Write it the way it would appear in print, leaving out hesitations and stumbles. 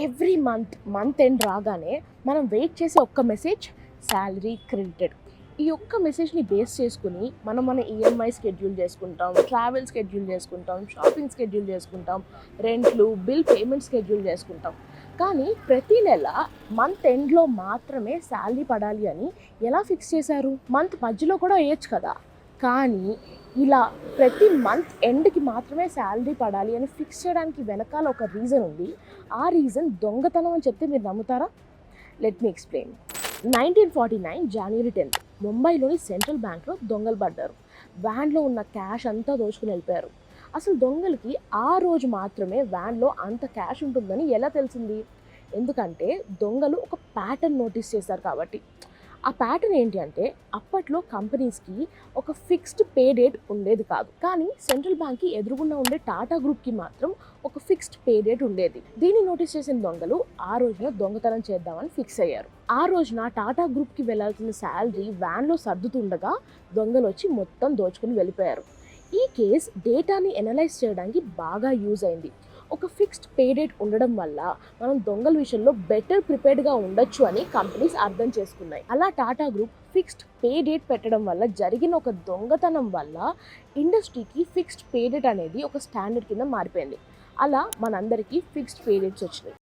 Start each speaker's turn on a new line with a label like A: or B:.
A: Every month end రాగానే మనం wait చేసే ఒక్క మెసేజ్, శాలరీ క్రెడిటెడ్. ఈ ఒక్క మెసేజ్ని బేస్ చేసుకుని మన ఈఎంఐ స్కెడ్యూల్ చేసుకుంటాం, ట్రావెల్ స్కెడ్యూల్ చేసుకుంటాం, షాపింగ్ స్కెడ్యూల్ చేసుకుంటాం, రెంట్లు, బిల్ పేమెంట్ స్కెడ్యూల్ చేసుకుంటాం. కానీ ప్రతి నెల మంత్ ఎండ్లో మాత్రమే శాలరీ పడాలి అని ఎలా ఫిక్స్ చేశారు? మంత్ మధ్యలో కూడా వేయచ్చు కదా. కానీ ఇలా ప్రతి మంత్ ఎండ్కి మాత్రమే శాలరీ పడాలి అని ఫిక్స్ చేయడానికి వెనకాల ఒక రీజన్ ఉంది. ఆ రీజన్ దొంగతనం అని చెప్తే మీరు నమ్ముతారా? Let me explain. 1949 జనవరి 10 ముంబైలోని సెంట్రల్ బ్యాంక్లో దొంగలు పడ్డారు. వ్యాన్లో ఉన్న క్యాష్ అంతా దోచుకుని వెళ్ళిపోయారు. అసలు దొంగలకి ఆ రోజు మాత్రమే వ్యాన్లో అంత క్యాష్ ఉంటుందని ఎలా తెలిసింది? ఎందుకంటే దొంగలు ఒక ప్యాటర్న్ నోటీస్ చేశారు కాబట్టి. ఆ ప్యాటర్న్ ఏంటి అంటే, అప్పట్లో కంపెనీస్కి ఒక ఫిక్స్డ్ పే డేట్ ఉండేది కాదు. కానీ సెంట్రల్ బ్యాంక్కి ఎదురుగుండా ఉండే టాటా గ్రూప్కి మాత్రం ఒక ఫిక్స్డ్ పే డేట్ ఉండేది. దీన్ని నోటీస్ చేసిన దొంగలు ఆ రోజున దొంగతనం చేద్దామని ఫిక్స్ అయ్యారు. ఆ రోజున టాటా గ్రూప్కి వెళ్లాల్సిన శాలరీ వ్యాన్లో సర్దుతుండగా దొంగలు వచ్చి మొత్తం దోచుకుని వెళ్ళిపోయారు. ఈ కేస్ డేటాని ఎనలైజ్ చేయడానికి బాగా యూజ్ అయింది. ఒక ఫిక్స్డ్ పే డేట్ ఉండడం వల్ల మనం దొంగల విషయంలో బెటర్ ప్రిపేర్డ్గా ఉండొచ్చు అని కంపెనీస్ అర్థం చేసుకున్నాయి. అలా Tata group fixed pay date పెట్టడం వల్ల జరిగిన ఒక దొంగతనం వల్ల ఇండస్ట్రీకి ఫిక్స్డ్ పే డేట్ అనేది ఒక స్టాండర్డ్ కింద మారిపోయింది. అలా మనందరికీ ఫిక్స్డ్ పే డేట్స్ వచ్చినాయి.